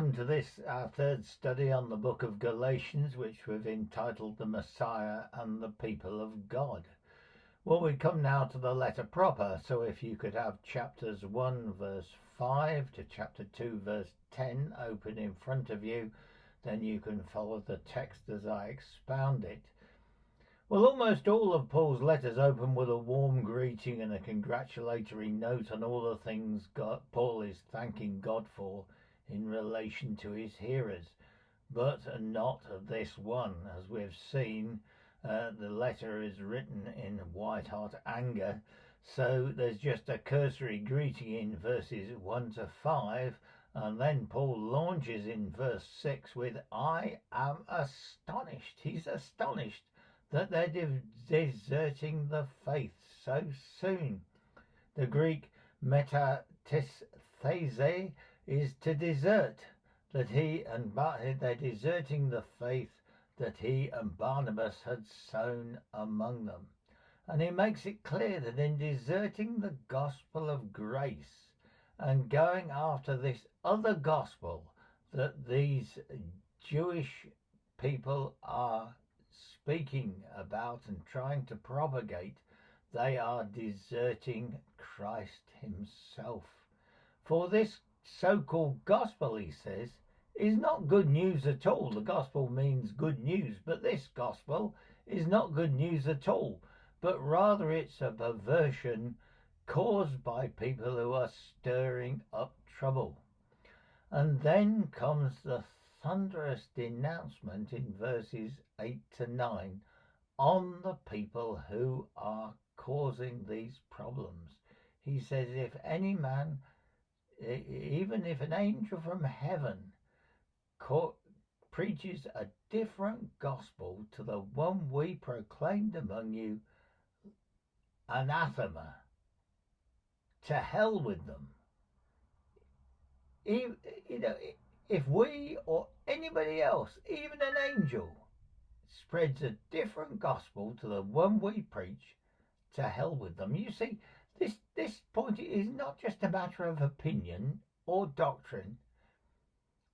welcome to this, our third study on the book of Galatians, which we've entitled The Messiah and the People of God. Well, we come now to the letter proper, so if you could have chapters 1 verse 5 to chapter 2 verse 10 open in front of you, then you can follow the text as I expound it. Well, almost all of Paul's letters open with a warm greeting and a congratulatory note on all the things Paul is thanking God for in relation to his hearers, but not this one. As we've seen, the letter is written in white-hot anger, so there's just a cursory greeting in verses 1 to 5, and then Paul launches in verse 6 with, I am astonished. He's astonished that they're deserting the faith so soon. The Greek metasthese is to desert, that they're deserting the faith that he and Barnabas had sown among them. And he makes it clear that in deserting the gospel of grace and going after this other gospel that these Jewish people are speaking about and trying to propagate, they are deserting Christ himself. For this so-called gospel, he says, is not good news at all. The gospel means good news, but this gospel is not good news at all, but rather it's a perversion caused by people who are stirring up trouble. And then comes the thunderous denouncement in verses 8 to 9 on the people who are causing these problems. He says, if any man, even if an angel from heaven preaches a different gospel to the one we proclaimed among you, anathema, to hell with them. If we or anybody else, even an angel, spreads a different gospel to the one we preach, to hell with them. You see, this point is not just a matter of opinion or doctrine,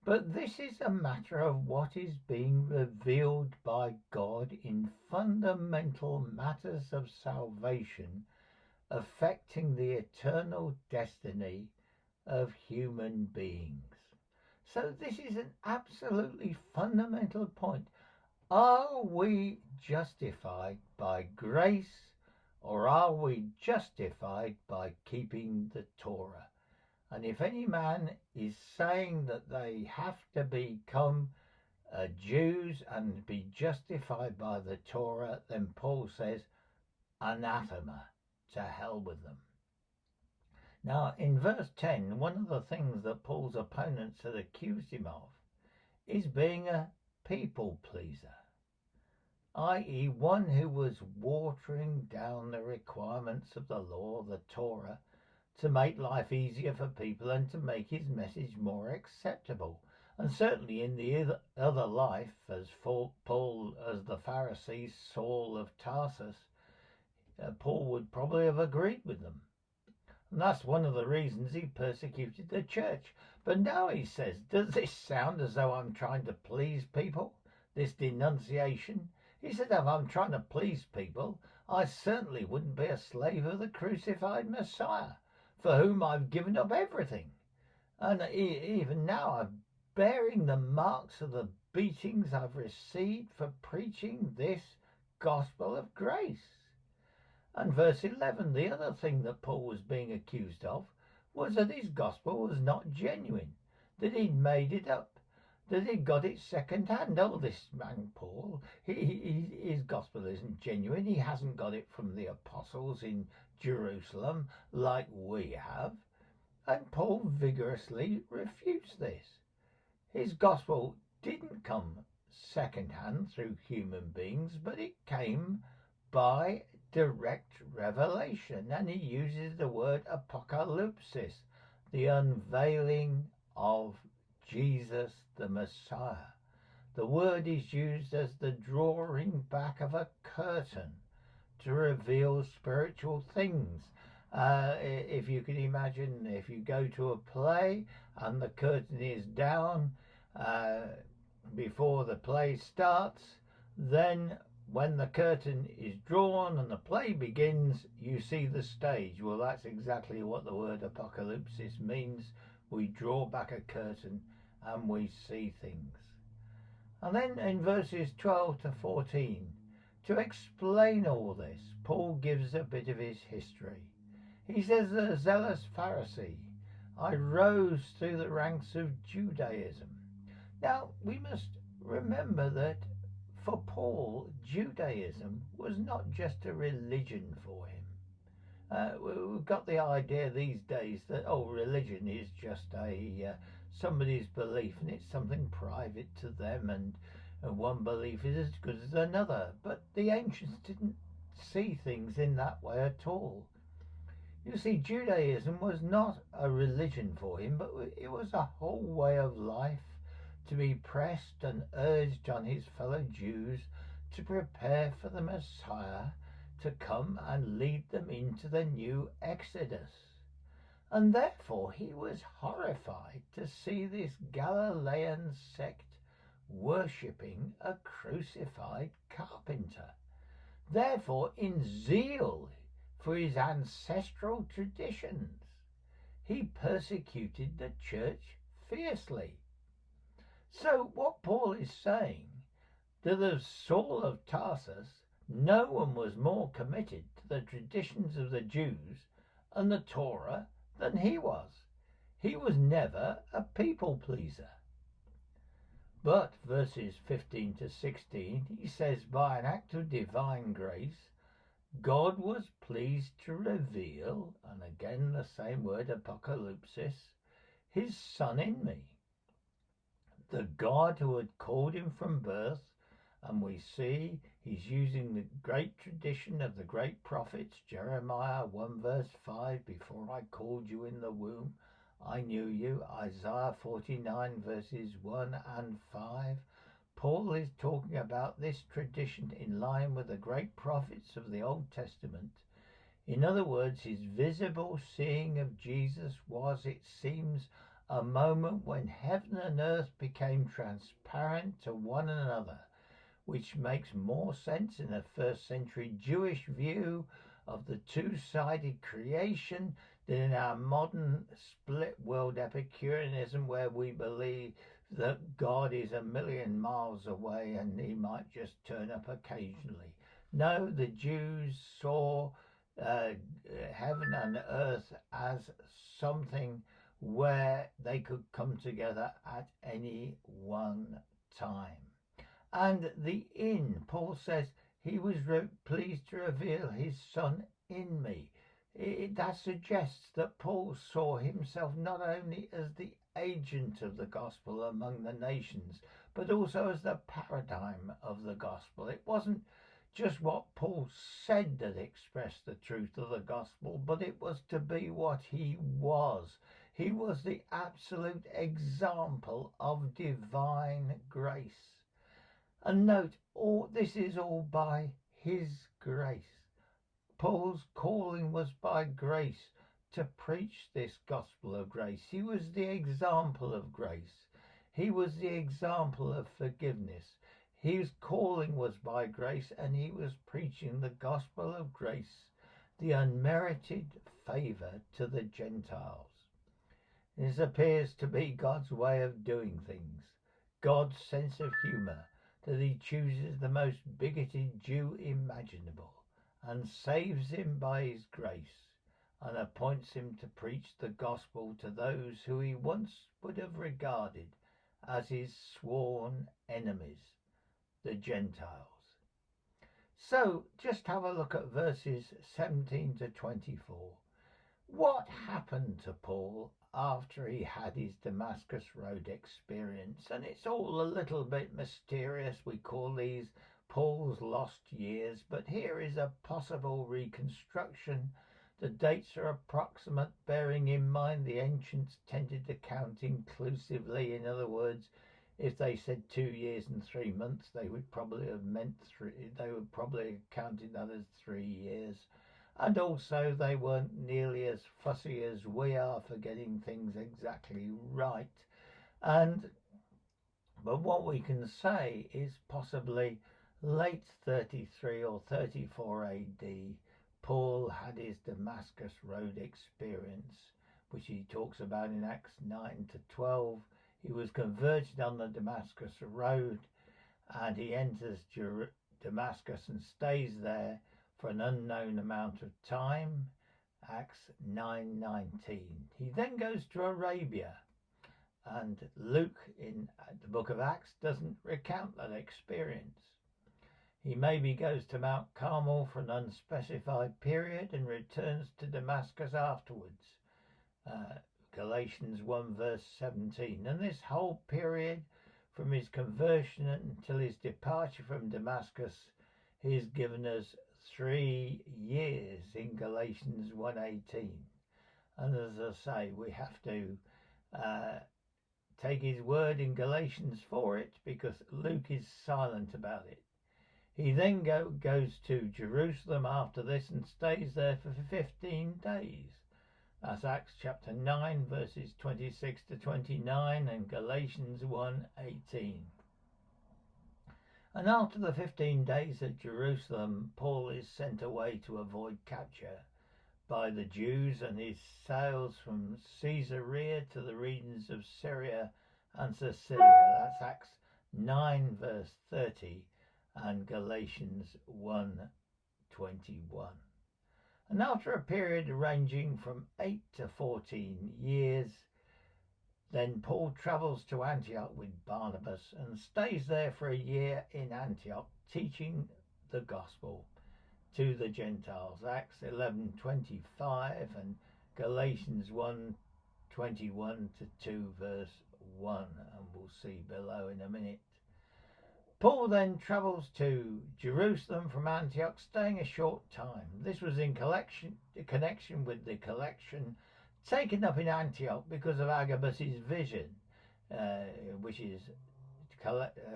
but this is a matter of what is being revealed by God in fundamental matters of salvation, affecting the eternal destiny of human beings. So this is an absolutely fundamental point. Are we justified by grace, or are we justified by keeping the Torah? And if any man is saying that they have to become Jews and be justified by the Torah, then Paul says, anathema, to hell with them. Now, in verse 10, one of the things that Paul's opponents had accused him of is being a people pleaser, i.e. one who was watering down the requirements of the law, the Torah, to make life easier for people and to make his message more acceptable. And certainly in the other life, as Paul, as the Pharisee, Saul of Tarsus, Paul would probably have agreed with them. And that's one of the reasons he persecuted the church. But now he says, does this sound as though I'm trying to please people? This denunciation? He said, if I'm trying to please people, I certainly wouldn't be a slave of the crucified Messiah, for whom I've given up everything. And even now I'm bearing the marks of the beatings I've received for preaching this gospel of grace. And verse 11, the other thing that Paul was being accused of was that his gospel was not genuine, that he'd made it up, that he'd got it second hand. Oh, this man Paul, his gospel isn't genuine. He hasn't got it from the apostles in Jerusalem like we have. And Paul vigorously refutes this. His gospel didn't come second hand through human beings, but it came by direct revelation, and he uses the word apocalypsis, the unveiling of Jesus the Messiah. The word is used as the drawing back of a curtain to reveal spiritual things, If you can imagine, if you go to a play and the curtain is down before the play starts, then when the curtain is drawn and the play begins, you see the stage. Well, that's exactly what the word apocalypsis means. We draw back a curtain and we see things. And then in verses 12 to 14, to explain all this, Paul gives a bit of his history. He says, "The zealous Pharisee, I rose through the ranks of Judaism." Now, we must remember that for Paul, Judaism was not just a religion for him. We've got the idea these days that, religion is just somebody's belief and it's something private to them, and one belief is as good as another. But the ancients didn't see things in that way at all. You see, Judaism was not a religion for him, but it was a whole way of life to be pressed and urged on his fellow Jews to prepare for the Messiah to come and lead them into the new Exodus. And therefore he was horrified to see this Galilean sect worshipping a crucified carpenter. Therefore, in zeal for his ancestral traditions, he persecuted the church fiercely. So what Paul is saying, to the Saul of Tarsus, no one was more committed to the traditions of the Jews and the Torah than he was. He was never a people pleaser. But verses 15 to 16, he says, by an act of divine grace, God was pleased to reveal, and again the same word, apocalypsis, his Son in me. The God who had called him from birth, and we see he's using the great tradition of the great prophets, Jeremiah 1 verse 5, before I called you in the womb, I knew you, Isaiah 49 verses 1 and 5. Paul is talking about this tradition in line with the great prophets of the Old Testament. In other words, his visible seeing of Jesus was, it seems, a moment when heaven and earth became transparent to one another, which makes more sense in a first century Jewish view of the two-sided creation than in our modern split world Epicureanism, where we believe that God is a million miles away and he might just turn up occasionally. No, the Jews saw heaven and earth as something where they could come together at any one time. And Paul says, he was pleased to reveal his Son in me. That suggests that Paul saw himself not only as the agent of the gospel among the nations, but also as the paradigm of the gospel. It wasn't just what Paul said that expressed the truth of the gospel, but it was to be what he was. He was the absolute example of divine grace. And note, this is all by his grace. Paul's calling was by grace to preach this gospel of grace. He was the example of grace. He was the example of forgiveness. His calling was by grace, and he was preaching the gospel of grace, the unmerited favor to the Gentiles. This appears to be God's way of doing things, God's sense of humor, that he chooses the most bigoted Jew imaginable and saves him by his grace and appoints him to preach the gospel to those who he once would have regarded as his sworn enemies, the Gentiles. So just have a look at verses 17 to 24. What happened to Paul after he had his Damascus Road experience? And it's all a little bit mysterious. We call these Paul's lost years, but here is a possible reconstruction. The dates are approximate, bearing in mind the ancients tended to count inclusively. In other words, if they said 2 years and 3 months, they would probably have meant 3. They would probably have counted that as 3 years. And also they weren't nearly as fussy as we are for getting things exactly right. But what we can say is possibly late 33 or 34 AD, Paul had his Damascus Road experience, which he talks about in Acts 9 to 12. He was converted on the Damascus Road, and he enters Damascus and stays there for an unknown amount of time. Acts 9:19. He then goes to Arabia, and Luke in the book of Acts doesn't recount that experience. He maybe goes to Mount Carmel for an unspecified period and returns to Damascus afterwards. Galatians 1 verse 17. And this whole period from his conversion until his departure from Damascus, he has given us 3 years in Galatians 1:18. And as I say, we have to take his word in Galatians for it, because Luke is silent about it. He then goes to Jerusalem after this and stays there for 15 days. That's Acts chapter 9 verses 26 to 29 and Galatians 1:18. And after the 15 days at Jerusalem, Paul is sent away to avoid capture by the Jews, and he sails from Caesarea to the regions of Syria and Cilicia. That's Acts 9 verse 30 and Galatians 1:21. And after a period ranging from 8 to 14 years, then Paul travels to Antioch with Barnabas and stays there for a year in Antioch, teaching the gospel to the Gentiles. Acts 11:25 and Galatians 1:21 to 2 verse 1, and we'll see below in a minute. Paul then travels to Jerusalem from Antioch, staying a short time. This was in connection with the collection taken up in Antioch because of Agabus's vision, which is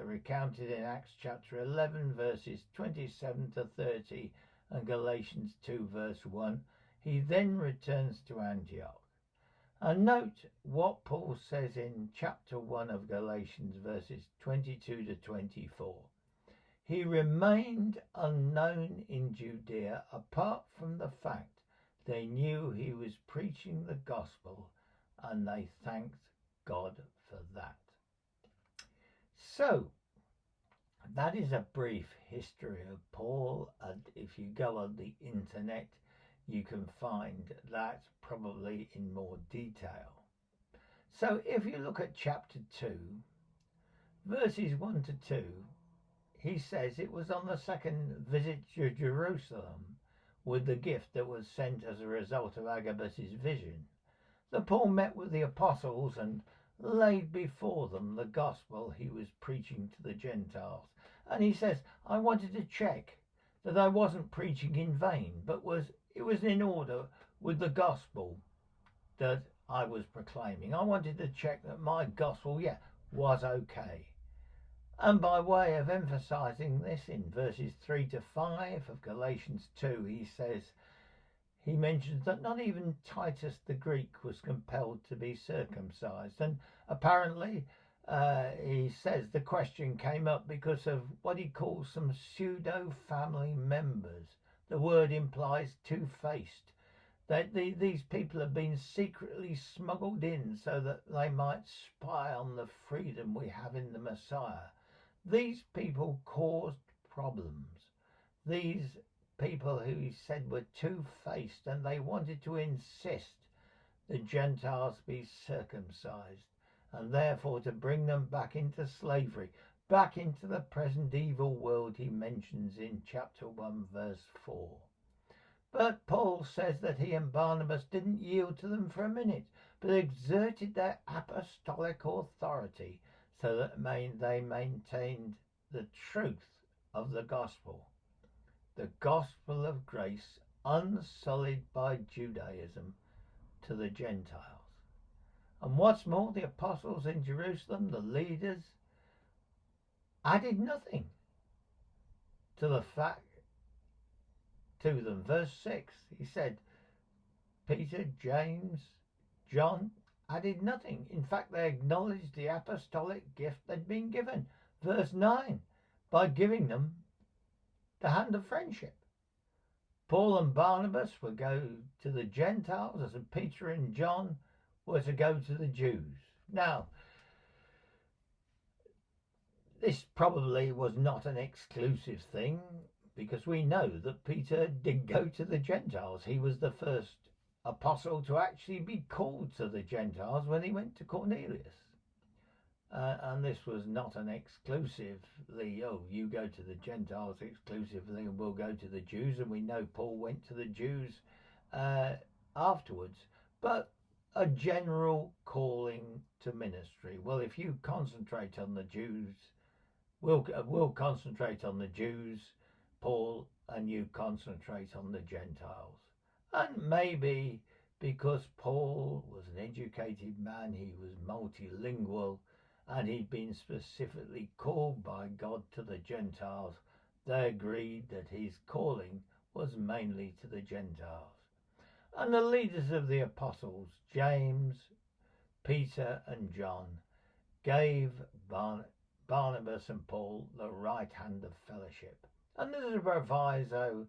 recounted in Acts chapter 11 verses 27 to 30 and Galatians 2 verse 1. He then returns to Antioch. And note what Paul says in chapter 1 of Galatians verses 22 to 24. He remained unknown in Judea apart from the fact they knew he was preaching the gospel, and they thanked God for that. So, that is a brief history of Paul, and if you go on the internet, you can find that probably in more detail. So if you look at chapter 2, verses 1 to 2, he says it was on the second visit to Jerusalem with the gift that was sent as a result of Agabus's vision that Paul met with the apostles and laid before them the gospel he was preaching to the Gentiles. And he says, I wanted to check that I wasn't preaching in vain, but it was in order with the gospel that I was proclaiming. I wanted to check that my gospel, was okay. And by way of emphasizing this, in verses 3 to 5 of Galatians 2, he mentions that not even Titus the Greek was compelled to be circumcised. And apparently, he says the question came up because of what he calls some pseudo-family members. The word implies two-faced, that these people have been secretly smuggled in so that they might spy on the freedom we have in the Messiah. These people caused problems. These people who he said were two-faced, and they wanted to insist the Gentiles be circumcised, and therefore to bring them back into slavery, back into the present evil world he mentions in chapter 1 verse 4. But Paul says that he and Barnabas didn't yield to them for a minute, but exerted their apostolic authority so that they maintained the truth of the gospel of grace, unsullied by Judaism, to the Gentiles. And what's more, the apostles in Jerusalem, the leaders, added nothing to the fact to them. Verse 6, he said, Peter, James, John added nothing. In fact, they acknowledged the apostolic gift they'd been given. Verse 9, by giving them the hand of friendship. Paul and Barnabas would go to the Gentiles, as Peter and John were to go to the Jews. Now, this probably was not an exclusive thing, because we know that Peter did go to the Gentiles. He was the first apostle to actually be called to the Gentiles when he went to Cornelius. And this was not an exclusively, you go to the Gentiles exclusively and we'll go to the Jews. And we know Paul went to the Jews afterwards. But a general calling to ministry. Well, if you concentrate on the Jews, we'll concentrate on the Jews, Paul, and you concentrate on the Gentiles. And maybe because Paul was an educated man, he was multilingual, and he'd been specifically called by God to the Gentiles, they agreed that his calling was mainly to the Gentiles. And the leaders of the apostles, James, Peter, and John, gave Barnabas and Paul the right hand of fellowship. And there's a proviso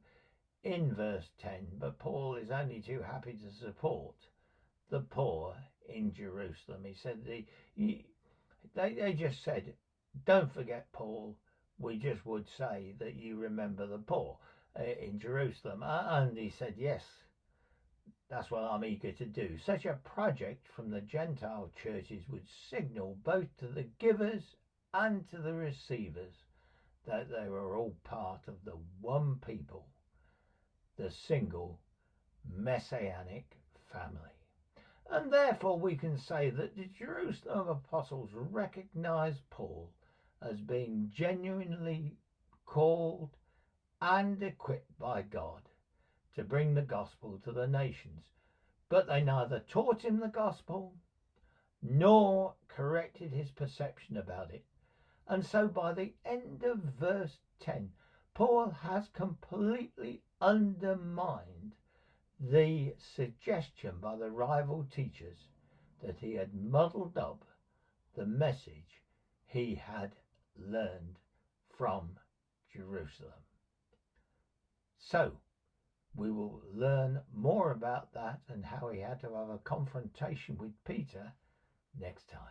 in verse 10, but Paul is only too happy to support the poor in Jerusalem. He said, they just said, don't forget Paul, we just would say that you remember the poor in Jerusalem. And he said, yes, that's what I'm eager to do. Such a project from the Gentile churches would signal both to the givers and to the receivers that they were all part of the one people, the single Messianic family. And therefore we can say that the Jerusalem apostles recognized Paul as being genuinely called and equipped by God to bring the gospel to the nations. But they neither taught him the gospel nor corrected his perception about it. And so by the end of verse 10, Paul has completely undermined the suggestion by the rival teachers that he had muddled up the message he had learned from Jerusalem. So we will learn more about that and how he had to have a confrontation with Peter next time.